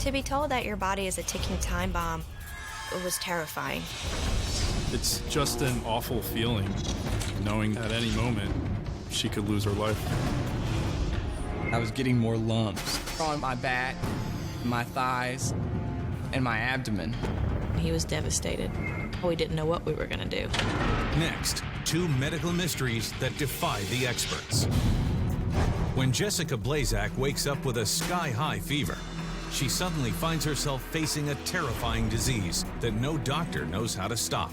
To be told that your body is a ticking time bomb, it was terrifying. It's just an awful feeling, knowing at any moment she could lose her life. I was getting more lumps on my back, my thighs, and my abdomen. He was devastated. We didn't know what we were going to do. Next, two medical mysteries that defy the experts. When Jesica Blaszczak wakes up with a sky-high fever, she suddenly finds herself facing a terrifying disease that no doctor knows how to stop.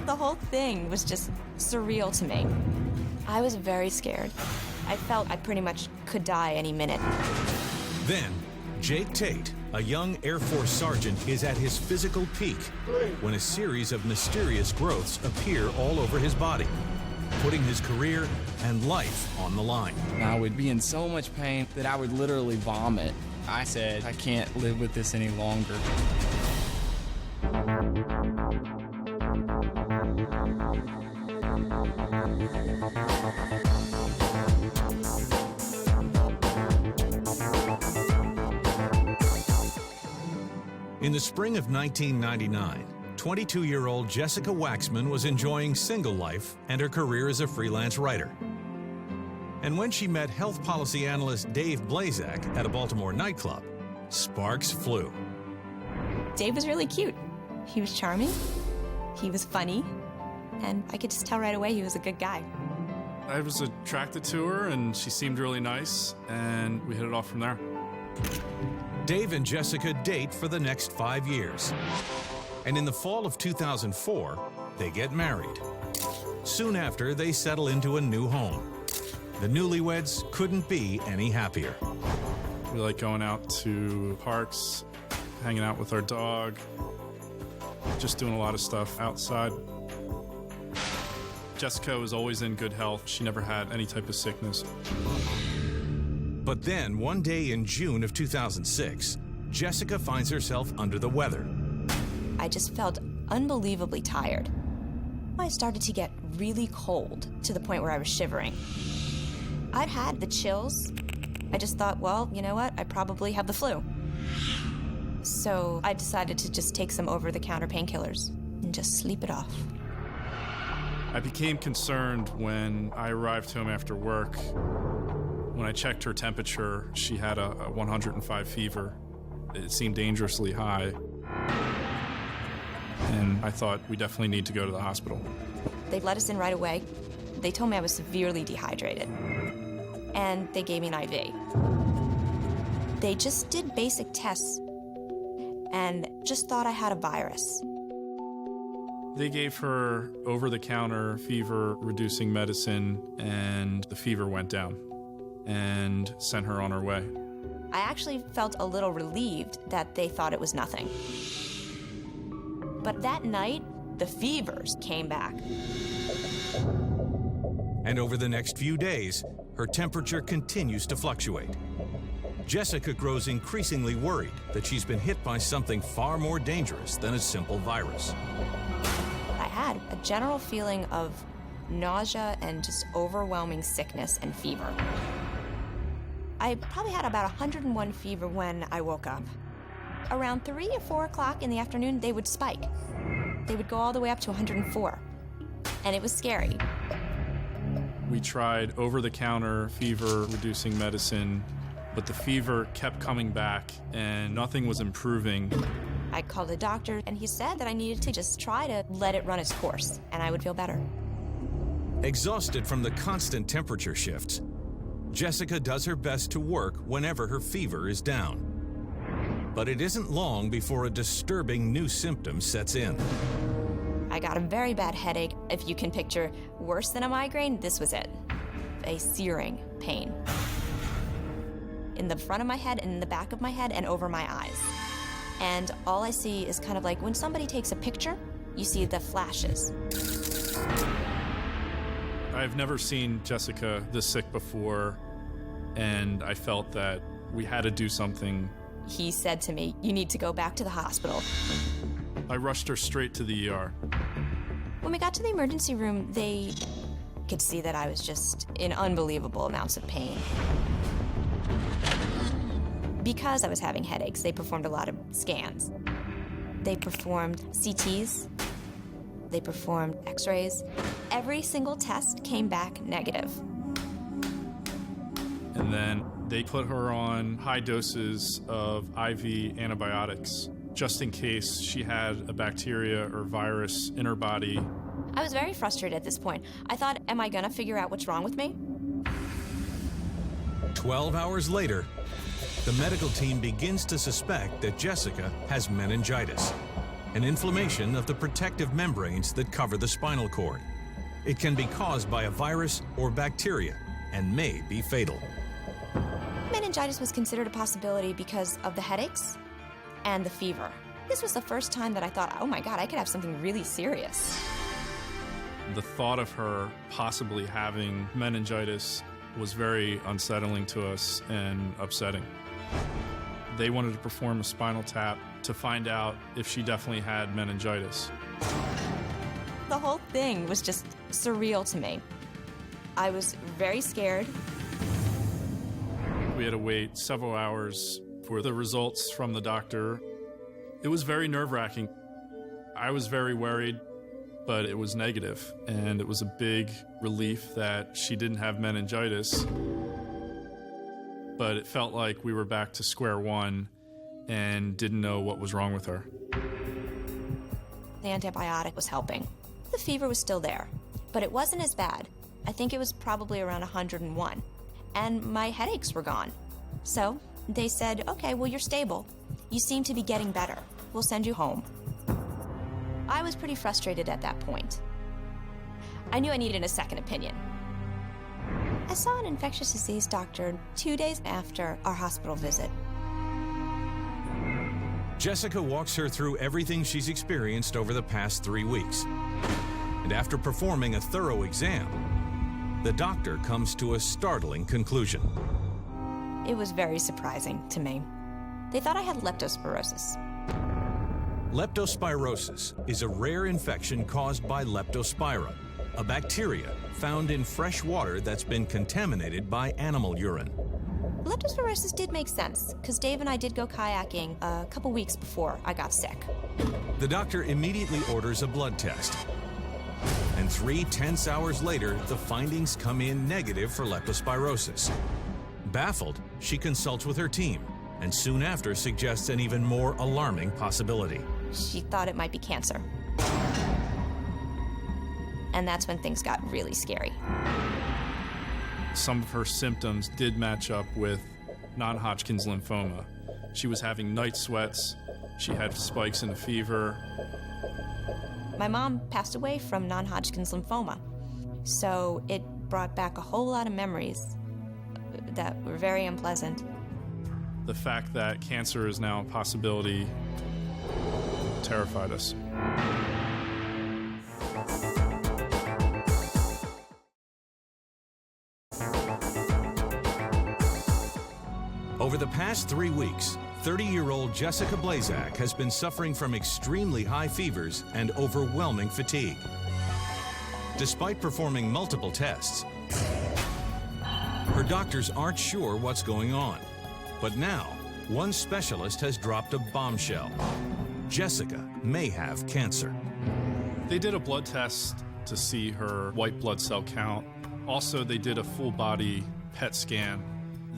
The whole thing was just surreal to me. I was very scared. I felt I pretty much could die any minute. Then, Jake Tate, a young Air Force sergeant, is at his physical peak when a series of mysterious growths appear all over his body, putting his career and life on the line. I would be in so much pain that I would literally vomit. I said, I can't live with this any longer. In the spring of 1999, 22-year-old Jessica Waxman was enjoying single life and her career as a freelance writer. And when she met health policy analyst Dave Blaszczak at a Baltimore nightclub, sparks flew. Dave was really cute. He was charming, he was funny, and I could just tell right away he was a good guy. I was attracted to her, and she seemed really nice, and we hit it off from there. Dave and Jessica date for the next 5 years. And in the fall of 2004, they get married. Soon after, they settle into a new home. The newlyweds couldn't be any happier. We like going out to parks, hanging out with our dog, just doing a lot of stuff outside. Jessica was always in good health. She never had any type of sickness. But then, one day in June of 2006, Jessica finds herself under the weather. I just felt unbelievably tired. I started to get really cold to the point where I was shivering. I'd had the chills. I just thought, well, you know what? I probably have the flu. So I decided to just take some over-the-counter painkillers and just sleep it off. I became concerned when I arrived home after work. When I checked her temperature, she had a 105 fever. It seemed dangerously high. And I thought, we definitely need to go to the hospital. They let us in right away. They told me I was severely dehydrated. And they gave me an IV. They just did basic tests and just thought I had a virus. They gave her over-the-counter fever-reducing medicine, and the fever went down and sent her on her way. I actually felt a little relieved that they thought it was nothing. But that night, the fevers came back. And over the next few days, her temperature continues to fluctuate. Jessica grows increasingly worried that she's been hit by something far more dangerous than a simple virus. I had a general feeling of nausea and just overwhelming sickness and fever. I probably had about 101 fever when I woke up. Around 3 or 4 o'clock in the afternoon, they would spike. They would go all the way up to 104, and it was scary. We tried over-the-counter fever-reducing medicine, but the fever kept coming back, and nothing was improving. I called the doctor, and he said that I needed to just try to let it run its course, and I would feel better. Exhausted from the constant temperature shifts, Jessica does her best to work whenever her fever is down. But it isn't long before a disturbing new symptom sets in. I got a very bad headache. If you can picture worse than a migraine, this was it. A searing pain. In the front of my head and in the back of my head and over my eyes. And all I see is kind of like when somebody takes a picture, you see the flashes. I've never seen Jessica this sick before, and I felt that we had to do something. He said to me, "You need to go back to the hospital." I rushed her straight to the ER. When we got to the emergency room, they could see that I was just in unbelievable amounts of pain. Because I was having headaches, they performed a lot of scans. They performed CTs. They performed x-rays. Every single test came back negative. And then they put her on high doses of IV antibiotics, just in case she had a bacteria or virus in her body. I was very frustrated at this point. I thought, am I gonna figure out what's wrong with me? 12 hours later, the medical team begins to suspect that Jesica has meningitis, an inflammation of the protective membranes that cover the spinal cord. It can be caused by a virus or bacteria and may be fatal. Meningitis was considered a possibility because of the headaches and the fever. This was the first time that I thought, oh my God, I could have something really serious. The thought of her possibly having meningitis was very unsettling to us and upsetting. They wanted to perform a spinal tap to find out if she definitely had meningitis. The whole thing was just surreal to me. I was very scared. We had to wait several hours for the results from the doctor. It was very nerve-wracking. I was very worried, but it was negative, and it was a big relief that she didn't have meningitis. But it felt like we were back to square one and didn't know what was wrong with her. The antibiotic was helping. The fever was still there, but it wasn't as bad. I think it was probably around 101, and my headaches were gone. So they said, okay, well, you're stable. You seem to be getting better. We'll send you home. I was pretty frustrated at that point. I knew I needed a second opinion. I saw an infectious disease doctor 2 days after our hospital visit. Jesica walks her through everything she's experienced over the past 3 weeks. And after performing a thorough exam, the doctor comes to a startling conclusion. It was very surprising to me. They thought I had leptospirosis. Leptospirosis is a rare infection caused by Leptospira, a bacteria found in fresh water that's been contaminated by animal urine. Leptospirosis did make sense, because Dave and I did go kayaking a couple weeks before I got sick. The doctor immediately orders a blood test. And 3 tense hours later, the findings come in negative for leptospirosis. Baffled, she consults with her team, and soon after suggests an even more alarming possibility. She thought it might be cancer. And that's when things got really scary. Some of her symptoms did match up with non-Hodgkin's lymphoma. She was having night sweats, she had spikes in the fever. My mom passed away from non-Hodgkin's lymphoma, so it brought back a whole lot of memories that were very unpleasant. The fact that cancer is now a possibility terrified us. Over the past 3 weeks, 30-year-old Jesica Blaszczak has been suffering from extremely high fevers and overwhelming fatigue. Despite performing multiple tests, her doctors aren't sure what's going on. But now, one specialist has dropped a bombshell. Jesica may have cancer. They did a blood test to see her white blood cell count. Also, they did a full-body PET scan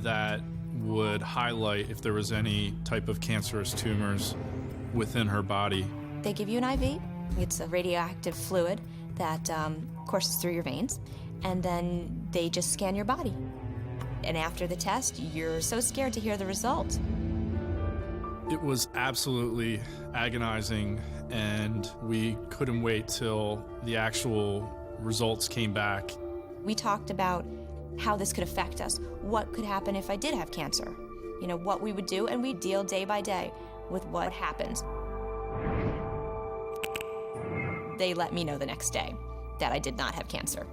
that would highlight if there was any type of cancerous tumors within her body. They give you an IV. It's a radioactive fluid that courses through your veins, and then they just scan your body. And after the test, you're so scared to hear the result. It was absolutely agonizing, and we couldn't wait till the actual results came back. We talked about how this could affect us, what could happen if I did have cancer, you know, what we would do, and we deal day by day with what happens. They let me know the next day that I did not have cancer.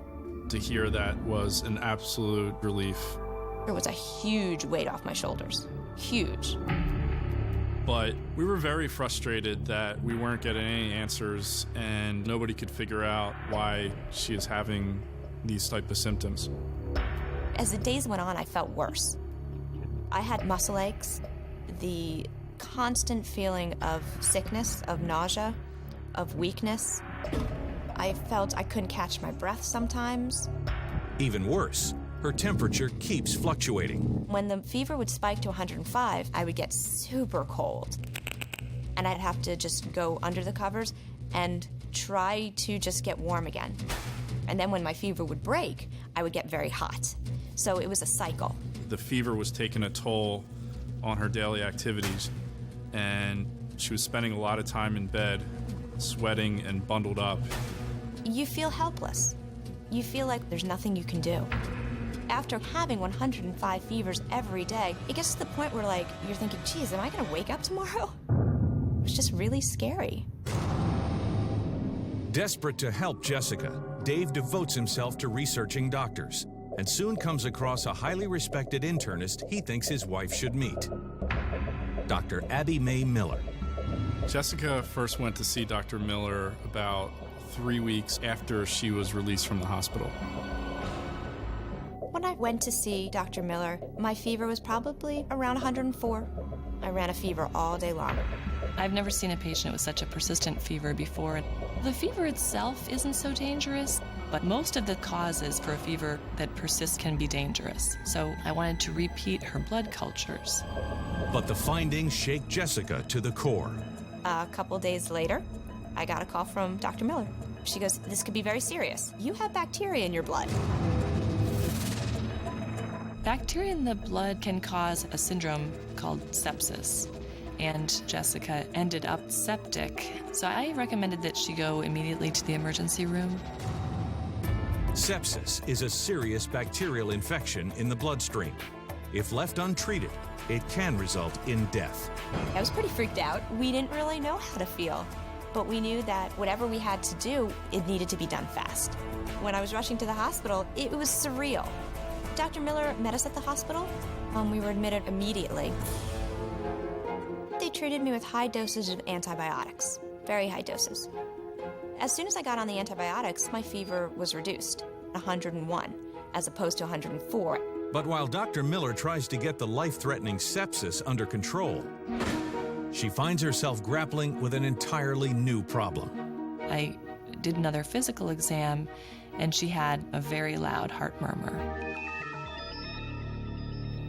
To hear that was an absolute relief. It was a huge weight off my shoulders, huge. But we were very frustrated that we weren't getting any answers and nobody could figure out why she is having these type of symptoms. As the days went on, I felt worse. I had muscle aches, the constant feeling of sickness, of nausea, of weakness. I felt I couldn't catch my breath sometimes. Even worse, her temperature keeps fluctuating. When the fever would spike to 105, I would get super cold. And I'd have to just go under the covers and try to just get warm again. And then when my fever would break, I would get very hot. So it was a cycle. The fever was taking a toll on her daily activities, and she was spending a lot of time in bed, sweating and bundled up. You feel helpless. You feel like there's nothing you can do. After having 105 fevers every day, it gets to the point where, like, you're thinking, geez, am I gonna wake up tomorrow? It's just really scary. Desperate to help Jessica, Dave devotes himself to researching doctors and soon comes across a highly respected internist he thinks his wife should meet, Dr. Abby Mae Miller. Jessica first went to see Dr. Miller about 3 weeks after she was released from the hospital. When I went to see Dr. Miller, my fever was probably around 104. I ran a fever all day long. I've never seen a patient with such a persistent fever before. The fever itself isn't so dangerous, but most of the causes for a fever that persists can be dangerous. So I wanted to repeat her blood cultures. But the findings shake Jessica to the core. A couple days later, I got a call from Dr. Miller. She goes, this could be very serious. You have bacteria in your blood. Bacteria in the blood can cause a syndrome called sepsis, and Jessica ended up septic. So I recommended that she go immediately to the emergency room. Sepsis is a serious bacterial infection in the bloodstream. If left untreated, it can result in death. I was pretty freaked out. We didn't really know how to feel, but we knew that whatever we had to do, it needed to be done fast. When I was rushing to the hospital, it was surreal. Dr. Miller met us at the hospital. We were admitted immediately. They treated me with high doses of antibiotics, very high doses. As soon as I got on the antibiotics, my fever was reduced, 101, as opposed to 104. But while Dr. Miller tries to get the life-threatening sepsis under control, she finds herself grappling with an entirely new problem. I did another physical exam, and she had a very loud heart murmur.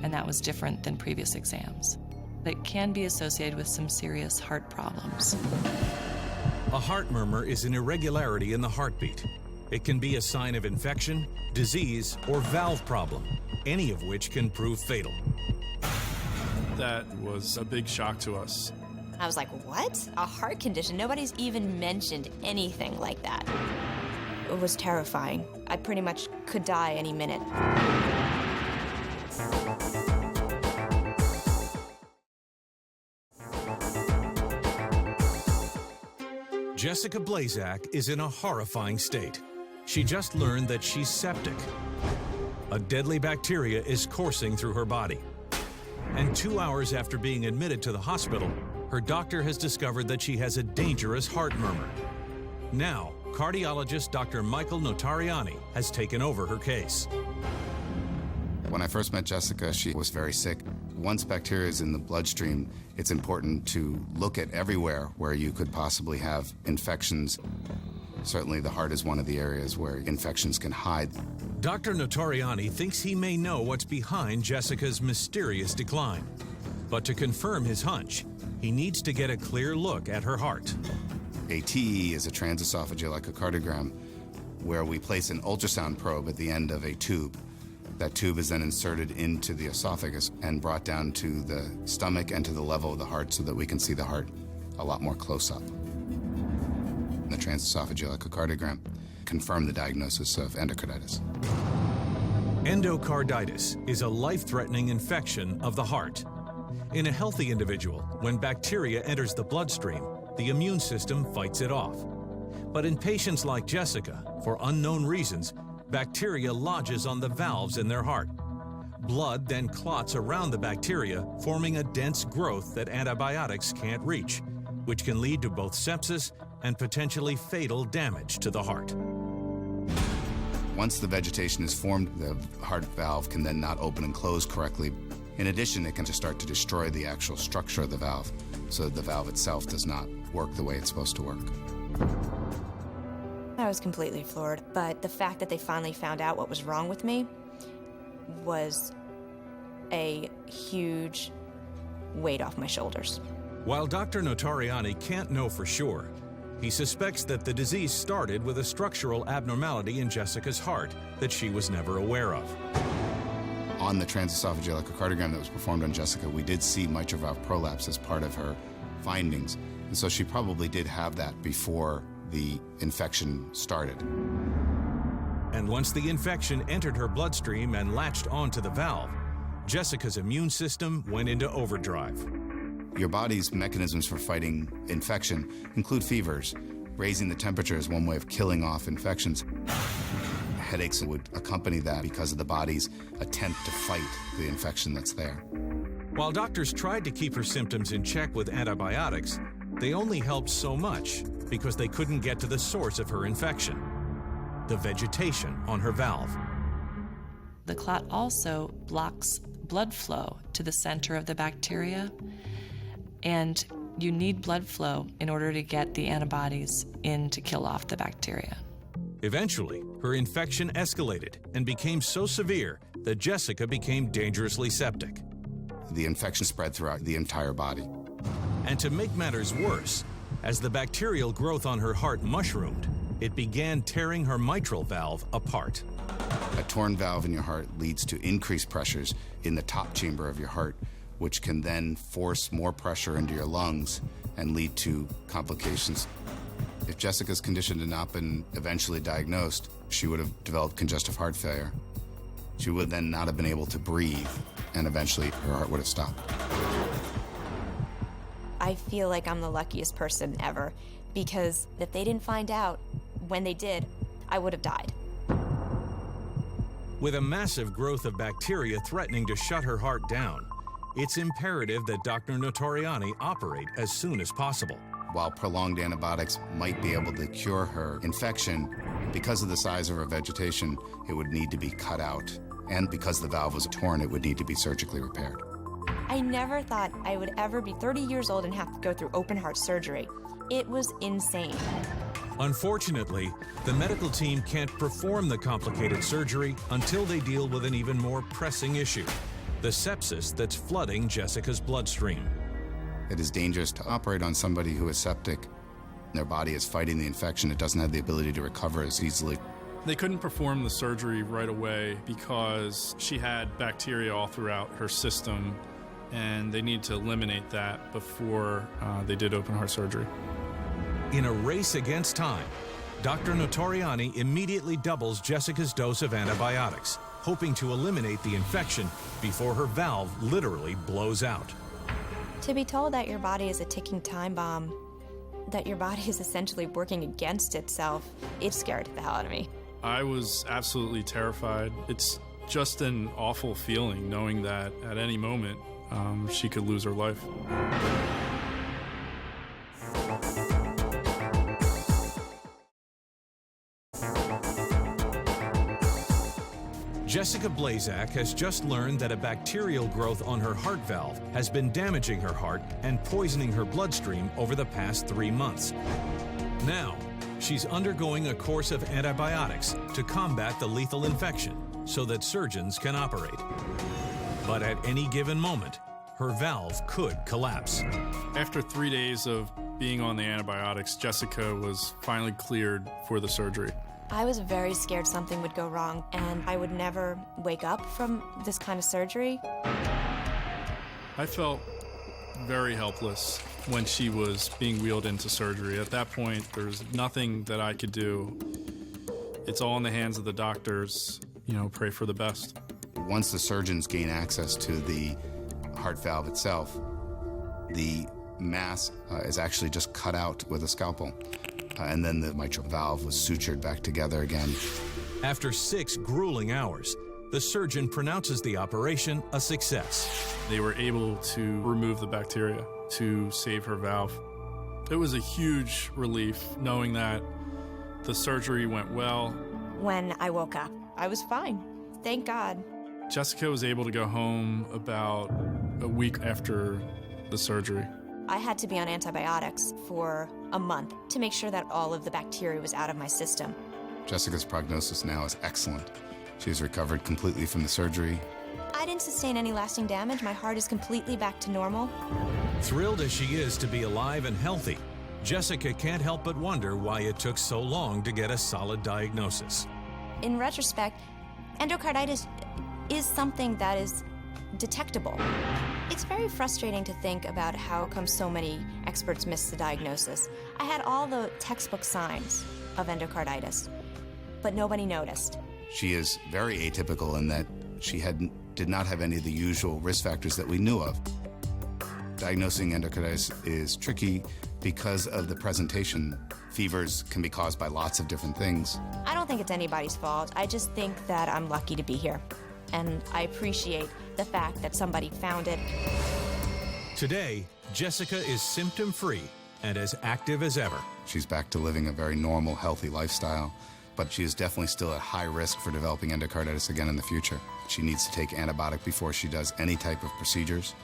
And that was different than previous exams. It can be associated with some serious heart problems. A heart murmur is an irregularity in the heartbeat. It can be a sign of infection, disease, or valve problem, any of which can prove fatal. That was a big shock to us. I was like, what? A heart condition? Nobody's even mentioned anything like that. It was terrifying. I pretty much could die any minute. Jesica Blaszczak is in a horrifying state. She just learned that she's septic. A deadly bacteria is coursing through her body. And 2 hours after being admitted to the hospital, her doctor has discovered that she has a dangerous heart murmur. Now, cardiologist Dr. Michael Notarianni has taken over her case. When I first met Jessica, she was very sick. Once bacteria is in the bloodstream, it's important to look at everywhere where you could possibly have infections. Certainly the heart is one of the areas where infections can hide. Dr. Notarianni thinks he may know what's behind Jessica's mysterious decline. But to confirm his hunch, he needs to get a clear look at her heart. A TE is a transesophageal echocardiogram, where we place an ultrasound probe at the end of a tube. That tube is then inserted into the esophagus and brought down to the stomach and to the level of the heart so that we can see the heart a lot more close up. The transesophageal echocardiogram confirmed the diagnosis of endocarditis. Endocarditis is a life-threatening infection of the heart. In a healthy individual, when bacteria enters the bloodstream, the immune system fights it off. But in patients like Jessica, for unknown reasons, bacteria lodges on the valves in their heart. Blood then clots around the bacteria, forming a dense growth that antibiotics can't reach, which can lead to both sepsis and potentially fatal damage to the heart. Once the vegetation is formed, the heart valve can then not open and close correctly. In addition, it can just start to destroy the actual structure of the valve, so the valve itself does not work the way it's supposed to work. I was completely floored, but the fact that they finally found out what was wrong with me was a huge weight off my shoulders. While Dr. Notoriani can't know for sure, he suspects that the disease started with a structural abnormality in Jessica's heart that she was never aware of. On the transesophageal echocardiogram that was performed on Jessica, we did see mitral valve prolapse as part of her findings, and so she probably did have that before the infection started. And once the infection entered her bloodstream and latched onto the valve, Jessica's immune system went into overdrive. Your body's mechanisms for fighting infection include fevers. Raising the temperature is one way of killing off infections. Headaches would accompany that because of the body's attempt to fight the infection that's there. While doctors tried to keep her symptoms in check with antibiotics, they only helped so much because they couldn't get to the source of her infection, the vegetation on her valve. The clot also blocks blood flow to the center of the bacteria, and you need blood flow in order to get the antibodies in to kill off the bacteria. Eventually, her infection escalated and became so severe that Jessica became dangerously septic. The infection spread throughout the entire body. And to make matters worse, as the bacterial growth on her heart mushroomed, it began tearing her mitral valve apart. A torn valve in your heart leads to increased pressures in the top chamber of your heart, which can then force more pressure into your lungs and lead to complications. If Jessica's condition had not been eventually diagnosed, she would have developed congestive heart failure. She would then not have been able to breathe, and eventually her heart would have stopped. I feel like I'm the luckiest person ever, because if they didn't find out when they did, I would have died. With a massive growth of bacteria threatening to shut her heart down, it's imperative that Dr. Notoriani operate as soon as possible. While prolonged antibiotics might be able to cure her infection, because of the size of her vegetation, it would need to be cut out. And because the valve was torn, it would need to be surgically repaired. I never thought I would ever be 30 years old and have to go through open heart surgery. It was insane. Unfortunately, the medical team can't perform the complicated surgery until they deal with an even more pressing issue, the sepsis that's flooding Jessica's bloodstream. It is dangerous to operate on somebody who is septic. Their body is fighting the infection. It doesn't have the ability to recover as easily. They couldn't perform the surgery right away because she had bacteria all throughout her system, and they need to eliminate that before they did open heart surgery. In a race against time, Dr. Notoriani immediately doubles Jessica's dose of antibiotics, hoping to eliminate the infection before her valve literally blows out. To be told that your body is a ticking time bomb, that your body is essentially working against itself, it scared the hell out of me. I was absolutely terrified. It's just an awful feeling knowing that at any moment she could lose her life. Jesica Blaszczak has just learned that a bacterial growth on her heart valve has been damaging her heart and poisoning her bloodstream over the past 3 months. Now, she's undergoing a course of antibiotics to combat the lethal infection so that surgeons can operate. But at any given moment, her valve could collapse. After 3 days of being on the antibiotics, Jessica was finally cleared for the surgery. I was very scared something would go wrong and I would never wake up from this kind of surgery. I felt very helpless when she was being wheeled into surgery. At that point, there's nothing that I could do. It's all in the hands of the doctors. Pray for the best. Once the surgeons gain access to the heart valve itself, the mass is actually just cut out with a scalpel. And then the mitral valve was sutured back together again. After 6 grueling hours, the surgeon pronounces the operation a success. They were able to remove the bacteria to save her valve. It was a huge relief knowing that the surgery went well. When I woke up, I was fine. Thank God. Jesica was able to go home about a week after the surgery. I had to be on antibiotics for a month to make sure that all of the bacteria was out of my system. Jessica's prognosis now is excellent. She has recovered completely from the surgery. I didn't sustain any lasting damage. My heart is completely back to normal. Thrilled as she is to be alive and healthy, Jessica can't help but wonder why it took so long to get a solid diagnosis. In retrospect, endocarditis is something that is detectable. It's very frustrating to think about how come so many experts miss the diagnosis. I had all the textbook signs of endocarditis, but nobody noticed. She is very atypical in that she did not have any of the usual risk factors that we knew of. Diagnosing endocarditis is tricky because of the presentation. Fevers can be caused by lots of different things. I don't think it's anybody's fault. I just think that I'm lucky to be here. And I appreciate the fact that somebody found it. Today, Jessica is symptom-free and as active as ever. She's back to living a very normal, healthy lifestyle, but she is definitely still at high risk for developing endocarditis again in the future. She needs to take antibiotic before she does any type of procedures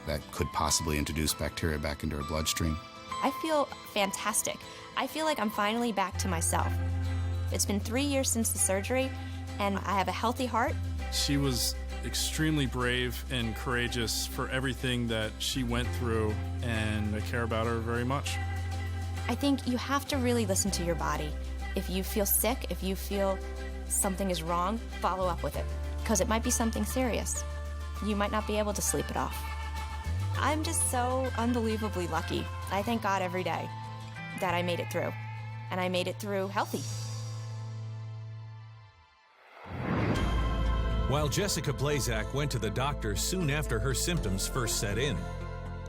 that could possibly introduce bacteria back into her bloodstream. I feel fantastic. I feel like I'm finally back to myself. It's been 3 years since the surgery, and I have a healthy heart. She was extremely brave and courageous for everything that she went through, and I care about her very much. I think you have to really listen to your body. If you feel sick, if you feel something is wrong, follow up with it, because it might be something serious. You might not be able to sleep it off. I'm just so unbelievably lucky. I thank God every day that I made it through, and I made it through healthy. While Jesica Blaszczak went to the doctor soon after her symptoms first set in,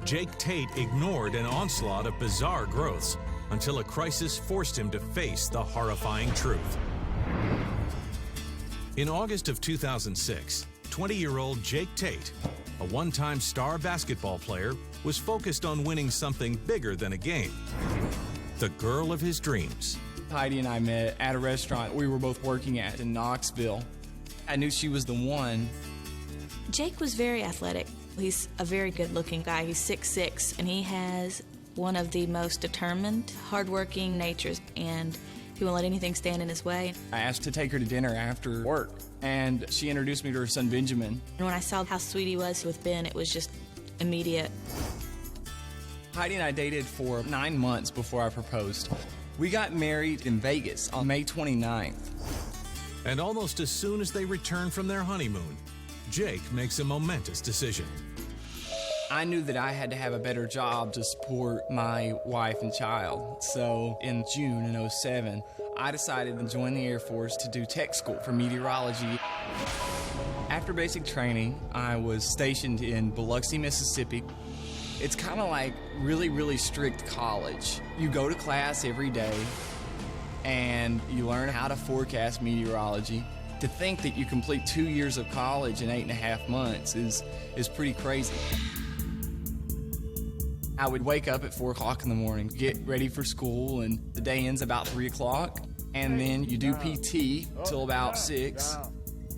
Jake Tate ignored an onslaught of bizarre growths until a crisis forced him to face the horrifying truth. In August of 2006, 20-year-old Jake Tate, a one-time star basketball player, was focused on winning something bigger than a game: the girl of his dreams. Heidi and I met at a restaurant we were both working at in Knoxville. I knew she was the one. Jake was very athletic. He's a very good-looking guy. He's 6'6", and he has one of the most determined, hardworking natures, and he won't let anything stand in his way. I asked to take her to dinner after work, and she introduced me to her son, Benjamin. And when I saw how sweet he was with Ben, it was just immediate. Heidi and I dated for 9 months before I proposed. We got married in Vegas on May 29th. And almost as soon as they return from their honeymoon, Jake makes a momentous decision. I knew that I had to have a better job to support my wife and child. So in June in '07, I decided to join the Air Force to do tech school for meteorology. After basic training, I was stationed in Biloxi, Mississippi. It's kind of like really strict college. You go to class every day, and you learn how to forecast meteorology. To think that you complete 2 years of college in 8.5 months is pretty crazy. I would wake up at 4 o'clock in the morning, get ready for school, and the day ends about 3 o'clock. And then you do PT till about 6.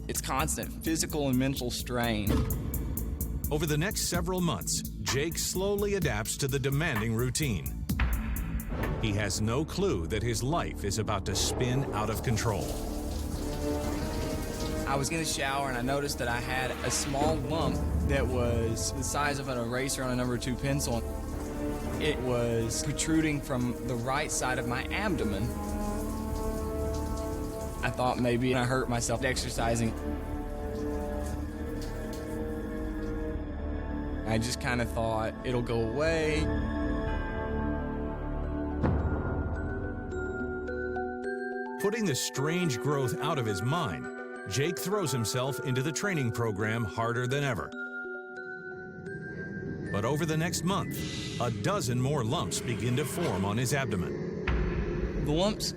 It's constant physical and mental strain. Over the next several months, Jake slowly adapts to the demanding routine. He has no clue that his life is about to spin out of control. I was in the shower and I noticed that I had a small lump that was the size of an eraser on a number 2 pencil. It was protruding from the right side of my abdomen. I thought maybe I hurt myself exercising. I just kind of thought it'll go away. Putting the strange growth out of his mind, Jake throws himself into the training program harder than ever. But over the next month, a dozen more lumps begin to form on his abdomen. The lumps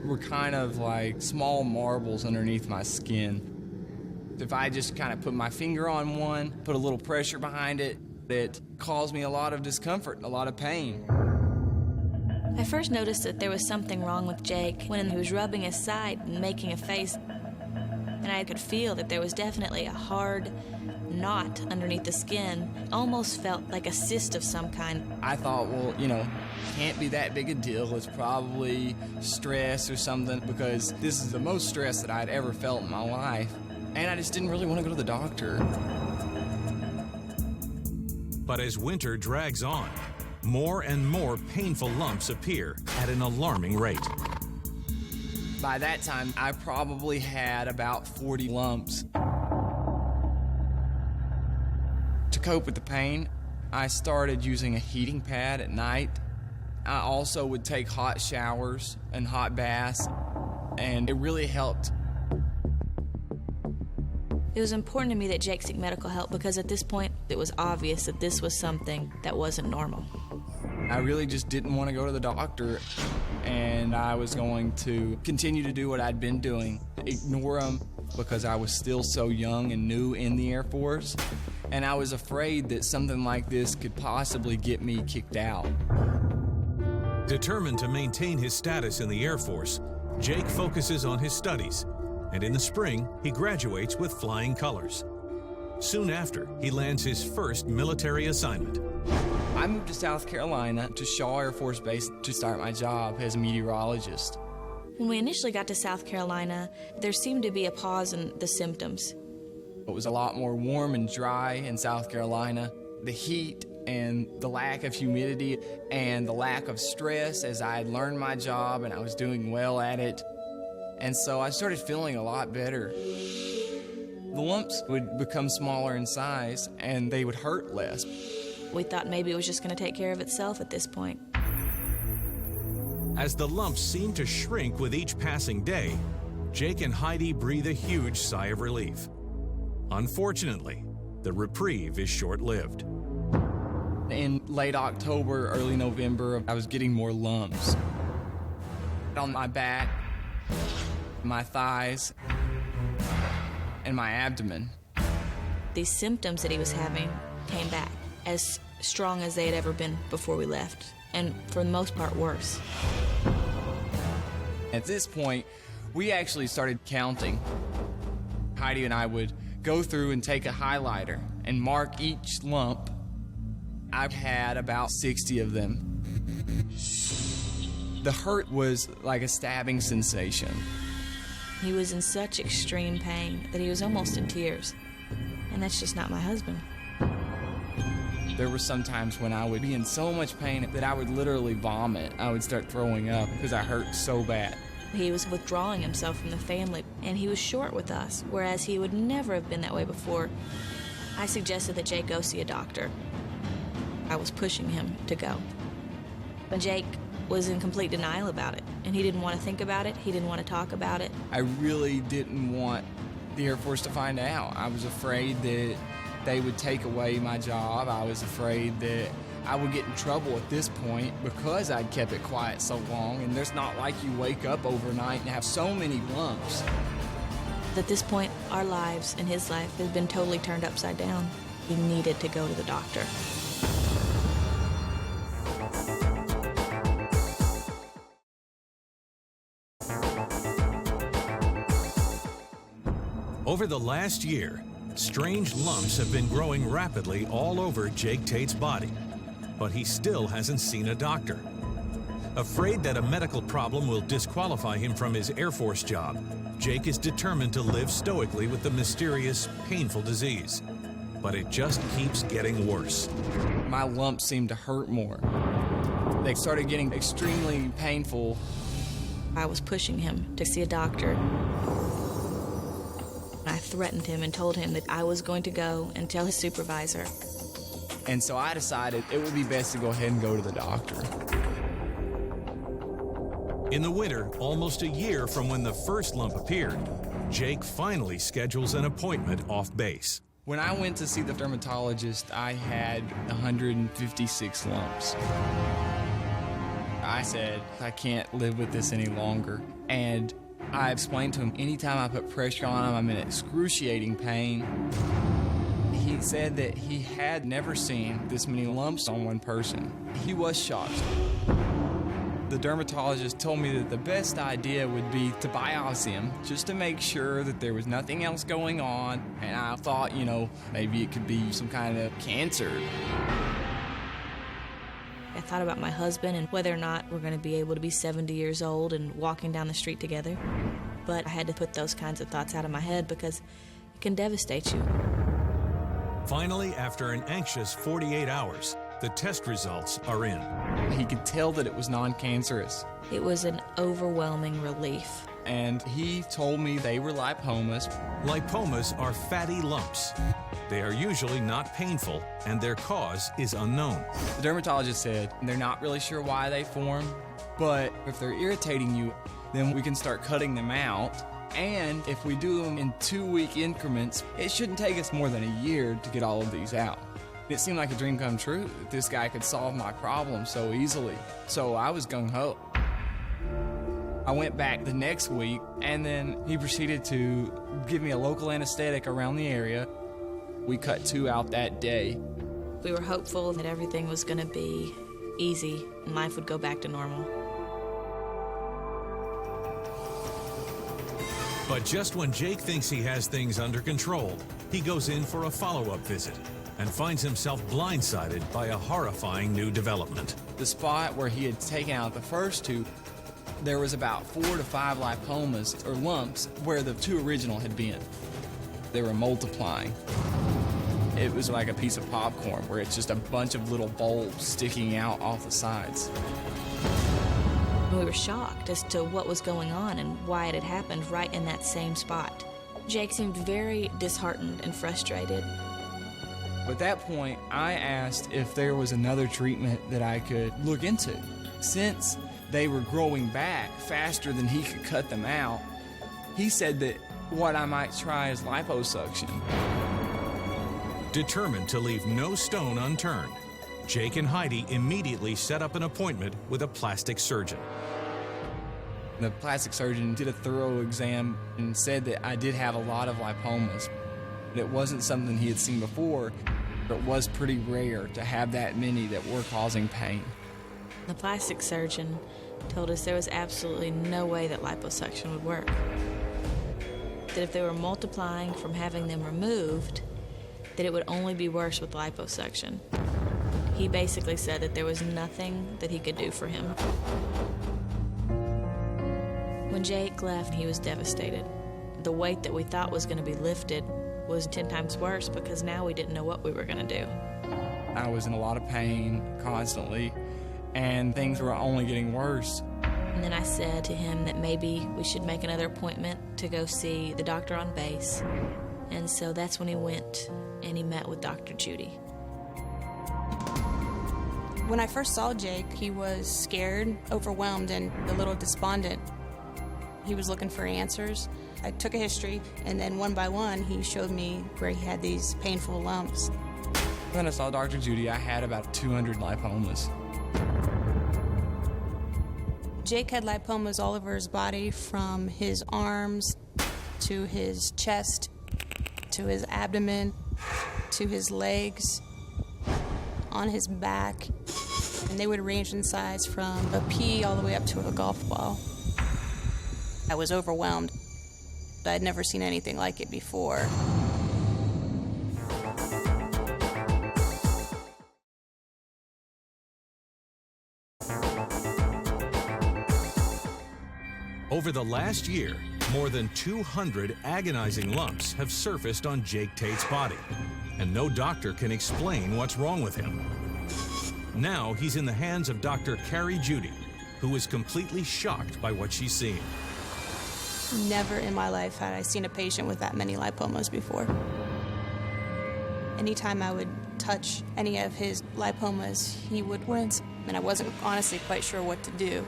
were kind of like small marbles underneath my skin. If I just kind of put my finger on one, put a little pressure behind it, it caused me a lot of discomfort and a lot of pain. I first noticed that there was something wrong with Jake when he was rubbing his side and making a face. And and I could feel that there was definitely a hard knot underneath the skin. Almost felt like a cyst of some kind. I thought, well, can't be that big a deal. It's probably stress or something, because this is the most stress that I'd ever felt in my life. And I just didn't really want to go to the doctor. But as winter drags on, more and more painful lumps appear at an alarming rate. By that time, I probably had about 40 lumps. To cope with the pain, I started using a heating pad at night. I also would take hot showers and hot baths, and it really helped. It was important to me that Jake seek medical help because at this point, it was obvious that this was something that wasn't normal. I really just didn't want to go to the doctor, and I was going to continue to do what I'd been doing, ignore them, because I was still so young and new in the Air Force, and I was afraid that something like this could possibly get me kicked out. Determined to maintain his status in the Air Force, Jake focuses on his studies, and in the spring, he graduates with flying colors. Soon after, he lands his first military assignment. I moved to South Carolina to Shaw Air Force Base to start my job as a meteorologist. When we initially got to South Carolina, there seemed to be a pause in the symptoms. It was a lot more warm and dry in South Carolina. The heat and the lack of humidity and the lack of stress as I had learned my job and I was doing well at it. And so I started feeling a lot better. The lumps would become smaller in size and they would hurt less. We thought maybe it was just going to take care of itself at this point. As the lumps seem to shrink with each passing day, Jake and Heidi breathe a huge sigh of relief. Unfortunately, the reprieve is short-lived. In late October, early November, I was getting more lumps. On my back, my thighs, and my abdomen. These symptoms that he was having came back as strong as they had ever been before we left, and for the most part worse. At this point, we actually started counting. Heidi and I would go through and take a highlighter and mark each lump. I've had about 60 of them. The hurt was like a stabbing sensation. He was in such extreme pain that he was almost in tears. And that's just not my husband. There were some times when I would be in so much pain that I would literally vomit. I would start throwing up because I hurt so bad. He was withdrawing himself from the family, and he was short with us, whereas he would never have been that way before. I suggested that Jake go see a doctor. I was pushing him to go. But Jake was in complete denial about it, and he didn't want to think about it. He didn't want to talk about it. I really didn't want the Air Force to find out. I was afraid that they would take away my job. I was afraid that I would get in trouble at this point because I'd kept it quiet so long, and there's not like you wake up overnight and have so many lumps. At this point, our lives and his life had been totally turned upside down. He needed to go to the doctor. Over the last year, strange lumps have been growing rapidly all over Jake Tate's body, but he still hasn't seen a doctor. Afraid that a medical problem will disqualify him from his Air Force job, Jake is determined to live stoically with the mysterious, painful disease. But it just keeps getting worse. My lumps seemed to hurt more. They started getting extremely painful. I was pushing him to see a doctor. I threatened him and told him that I was going to go and tell his supervisor. And so I decided it would be best to go ahead and go to the doctor. In the winter, almost a year from when the first lump appeared, Jake finally schedules an appointment off base. When I went to see the dermatologist, I had 156 lumps. I said, I can't live with this any longer. And I explained to him, anytime I put pressure on him, I'm in excruciating pain. He said that he had never seen this many lumps on one person. He was shocked. The dermatologist told me that the best idea would be to biopsy him just to make sure that there was nothing else going on. And I thought, maybe it could be some kind of cancer. I thought about my husband and whether or not we're going to be able to be 70 years old and walking down the street together. But I had to put those kinds of thoughts out of my head because it can devastate you. Finally, after an anxious 48 hours, the test results are in. He could tell that it was non-cancerous. It was an overwhelming relief. And he told me they were lipomas. Lipomas are fatty lumps. They are usually not painful, and their cause is unknown. The dermatologist said they're not really sure why they form, but if they're irritating you, then we can start cutting them out. And if we do them in 2-week increments, it shouldn't take us more than a year to get all of these out. It seemed like a dream come true that this guy could solve my problem so easily. So I was gung-ho. I went back the next week, and then he proceeded to give me a local anesthetic around the area. We cut 2 out that day. We were hopeful that everything was going to be easy and life would go back to normal. But just when Jake thinks he has things under control, he goes in for a follow-up visit and finds himself blindsided by a horrifying new development. The spot where he had taken out the first 2, there was about 4 to 5 lipomas, or lumps, where the 2 original had been. They were multiplying. It was like a piece of popcorn, where it's just a bunch of little bulbs sticking out off the sides. We were shocked as to what was going on and why it had happened right in that same spot. Jake seemed very disheartened and frustrated. At that point, I asked if there was another treatment that I could look into. Since they were growing back faster than he could cut them out, he said that what I might try is liposuction. Determined to leave no stone unturned, Jake and Heidi immediately set up an appointment with a plastic surgeon. The plastic surgeon did a thorough exam and said that I did have a lot of lipomas. It wasn't something he had seen before, but it was pretty rare to have that many that were causing pain. The plastic surgeon told us there was absolutely no way that liposuction would work. That if they were multiplying from having them removed, that it would only be worse with liposuction. He basically said that there was nothing that he could do for him. When Jake left, he was devastated. The weight that we thought was going to be lifted was 10 times worse because now we didn't know what we were going to do. I was in a lot of pain constantly, and things were only getting worse. And then I said to him that maybe we should make another appointment to go see the doctor on base. And so that's when he went and he met with Dr. Judy. When I first saw Jake, he was scared, overwhelmed, and a little despondent. He was looking for answers. I took a history, and then one by one, he showed me where he had these painful lumps. When I saw Dr. Judy, I had about 200 lipomas. Jake had lipomas all over his body, from his arms to his chest to his abdomen to his legs, on his back, and they would range in size from a pea all the way up to a golf ball. I was overwhelmed. I'd never seen anything like it before. Over the last year, more than 200 agonizing lumps have surfaced on Jake Tate's body, and no doctor can explain what's wrong with him. Now he's in the hands of Dr. Carrie Judy, who is completely shocked by what she's seeing. Never in my life had I seen a patient with that many lipomas before. Anytime I would touch any of his lipomas, he would wince, and I wasn't honestly quite sure what to do.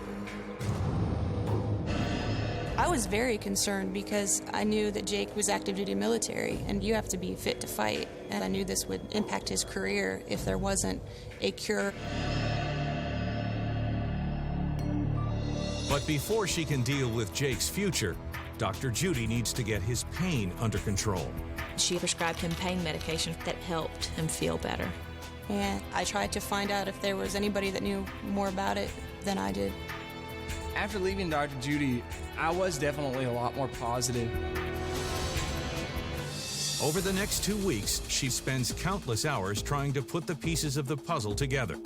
I was very concerned because I knew that Jake was active duty military, and you have to be fit to fight, and I knew this would impact his career if there wasn't a cure. But before she can deal with Jake's future, Dr. Judy needs to get his pain under control. She prescribed him pain medication that helped him feel better. And I tried to find out if there was anybody that knew more about it than I did. After leaving Dr. Judy, I was definitely a lot more positive. Over the next 2 weeks, she spends countless hours trying to put the pieces of the puzzle together.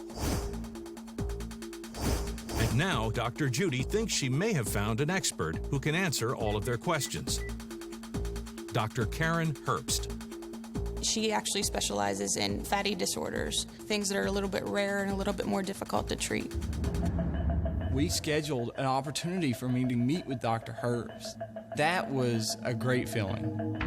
And now, Dr. Judy thinks she may have found an expert who can answer all of their questions. Dr. Karen Herbst. She actually specializes in fatty disorders, things that are a little bit rare and a little bit more difficult to treat. We scheduled an opportunity for me to meet with Dr. Herbst. That was a great feeling.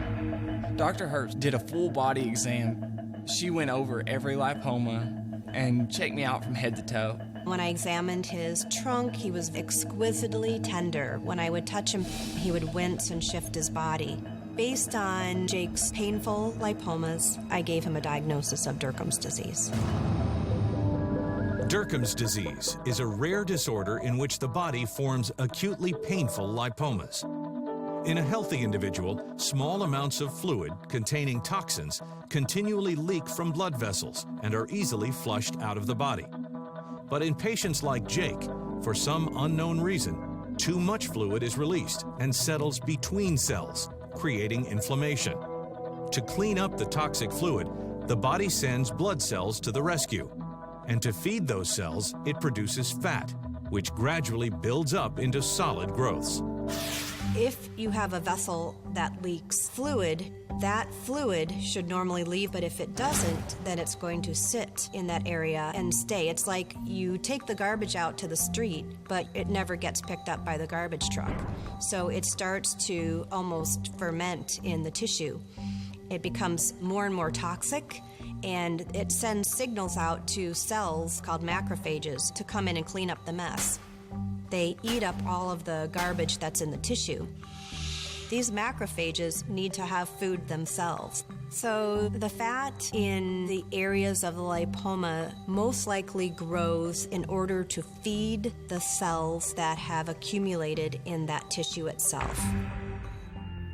Dr. Herbst did a full body exam. She went over every lipoma and checked me out from head to toe. When I examined his trunk, he was exquisitely tender. When I would touch him, he would wince and shift his body. Based on Jake's painful lipomas, I gave him a diagnosis of Dercum's disease. Dercum's disease is a rare disorder in which the body forms acutely painful lipomas. In a healthy individual, small amounts of fluid containing toxins continually leak from blood vessels and are easily flushed out of the body. But in patients like Jake, for some unknown reason, too much fluid is released and settles between cells, creating inflammation. To clean up the toxic fluid, the body sends blood cells to the rescue. And to feed those cells, it produces fat, which gradually builds up into solid growths. If you have a vessel that leaks fluid, that fluid should normally leave, but if it doesn't, then it's going to sit in that area and stay. It's like you take the garbage out to the street, but it never gets picked up by the garbage truck. So it starts to almost ferment in the tissue. It becomes more and more toxic, and it sends signals out to cells called macrophages to come in and clean up the mess. They eat up all of the garbage that's in the tissue. These macrophages need to have food themselves. So the fat in the areas of the lipoma most likely grows in order to feed the cells that have accumulated in that tissue itself.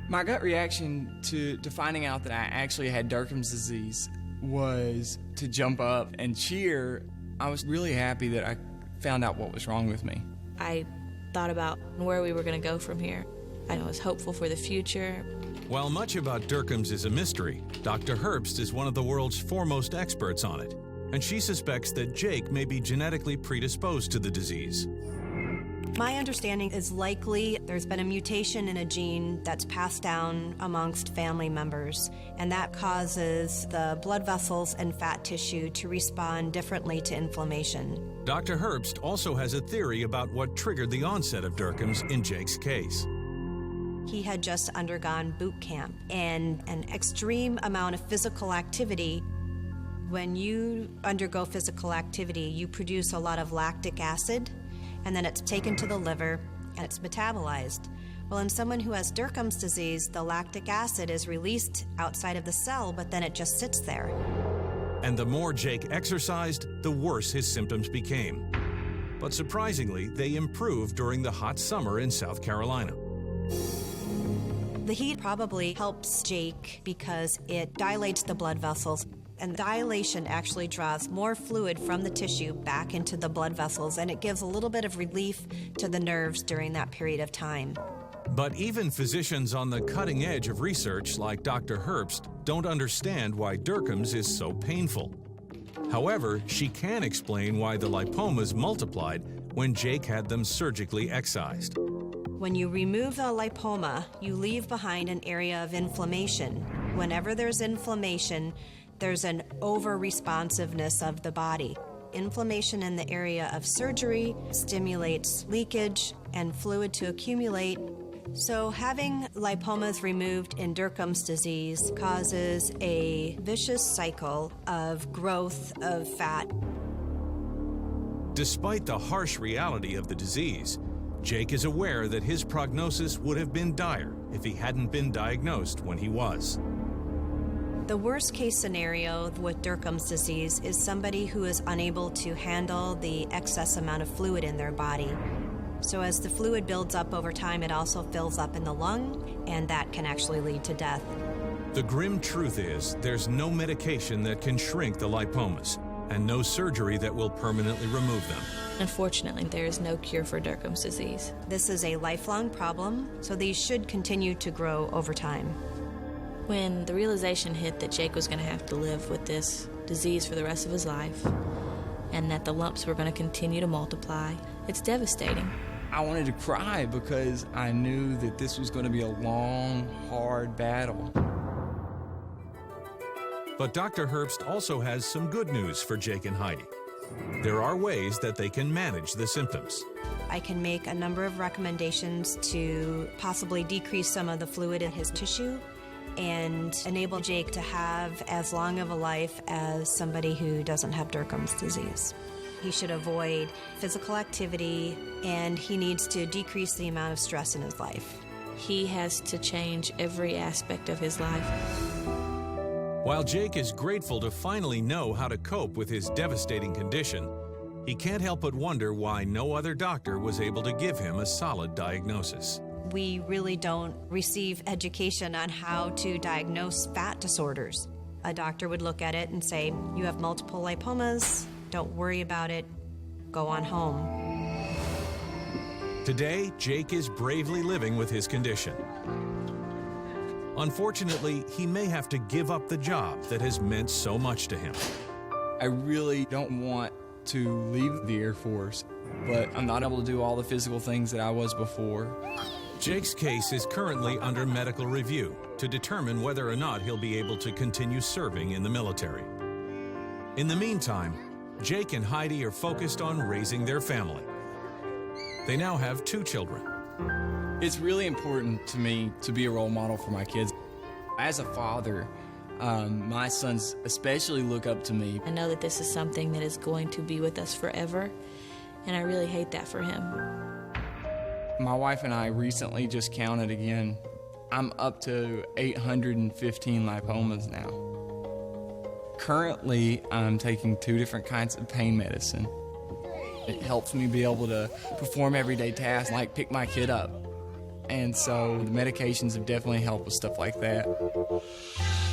My gut reaction to finding out that I actually had Dercum's disease was to jump up and cheer. I was really happy that I found out what was wrong with me. I thought about where we were going to go from here. I was hopeful for the future. While much about Dercum's is a mystery, Dr. Herbst is one of the world's foremost experts on it, and she suspects that Jake may be genetically predisposed to the disease. My understanding is likely there's been a mutation in a gene that's passed down amongst family members, and that causes the blood vessels and fat tissue to respond differently to inflammation. Dr. Herbst also has a theory about what triggered the onset of Dercum's in Jake's case. He had just undergone boot camp and an extreme amount of physical activity. When you undergo physical activity, you produce a lot of lactic acid, and then it's taken to the liver and it's metabolized. Well, in someone who has Dercum's disease, the lactic acid is released outside of the cell, but then it just sits there. And the more Jake exercised, the worse his symptoms became. But surprisingly, they improved during the hot summer in South Carolina. The heat probably helps Jake because it dilates the blood vessels, and dilation actually draws more fluid from the tissue back into the blood vessels, and it gives a little bit of relief to the nerves during that period of time. But even physicians on the cutting edge of research like Dr. Herbst don't understand why Dercum's is so painful. However, she can explain why the lipomas multiplied when Jake had them surgically excised. When you remove the lipoma, you leave behind an area of inflammation. Whenever there's inflammation, there's an over-responsiveness of the body. Inflammation in the area of surgery stimulates leakage and fluid to accumulate. So having lipomas removed in Dercum's disease causes a vicious cycle of growth of fat. Despite the harsh reality of the disease, Jake is aware that his prognosis would have been dire if he hadn't been diagnosed when he was. The worst case scenario with Dercum's disease is somebody who is unable to handle the excess amount of fluid in their body. So as the fluid builds up over time, it also fills up in the lung, and that can actually lead to death. The grim truth is there's no medication that can shrink the lipomas, and no surgery that will permanently remove them. Unfortunately, there is no cure for Dercum's disease. This is a lifelong problem, so these should continue to grow over time. When the realization hit that Jake was going to have to live with this disease for the rest of his life, and that the lumps were going to continue to multiply, it's devastating. I wanted to cry because I knew that this was going to be a long, hard battle. But Dr. Herbst also has some good news for Jake and Heidi. There are ways that they can manage the symptoms. I can make a number of recommendations to possibly decrease some of the fluid in his tissue and enable Jake to have as long of a life as somebody who doesn't have Dercum's disease. He should avoid physical activity, and he needs to decrease the amount of stress in his life. He has to change every aspect of his life. While Jake is grateful to finally know how to cope with his devastating condition, he can't help but wonder why no other doctor was able to give him a solid diagnosis. We really don't receive education on how to diagnose fat disorders. A doctor would look at it and say, you have multiple lipomas, don't worry about it, go on home. Today, Jake is bravely living with his condition. Unfortunately, he may have to give up the job that has meant so much to him. I really don't want to leave the Air Force, but I'm not able to do all the physical things that I was before. Jake's case is currently under medical review to determine whether or not he'll be able to continue serving in the military. In the meantime, Jake and Heidi are focused on raising their family. They now have 2 children. It's really important to me to be a role model for my kids. As a father, my sons especially look up to me. I know that this is something that is going to be with us forever, and I really hate that for him. My wife and I recently just counted again. I'm up to 815 lipomas now. Currently, I'm taking 2 different kinds of pain medicine. It helps me be able to perform everyday tasks like pick my kid up. And so the medications have definitely helped with stuff like that.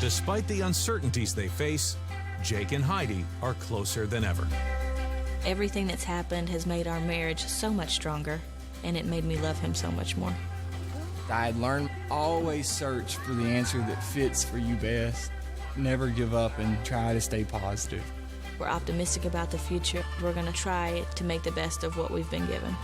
Despite the uncertainties they face, Jake and Heidi are closer than ever. Everything that's happened has made our marriage so much stronger, and it made me love him so much more. I had learned always search for the answer that fits for you best. Never give up and try to stay positive. We're optimistic about the future. We're going to try to make the best of what we've been given.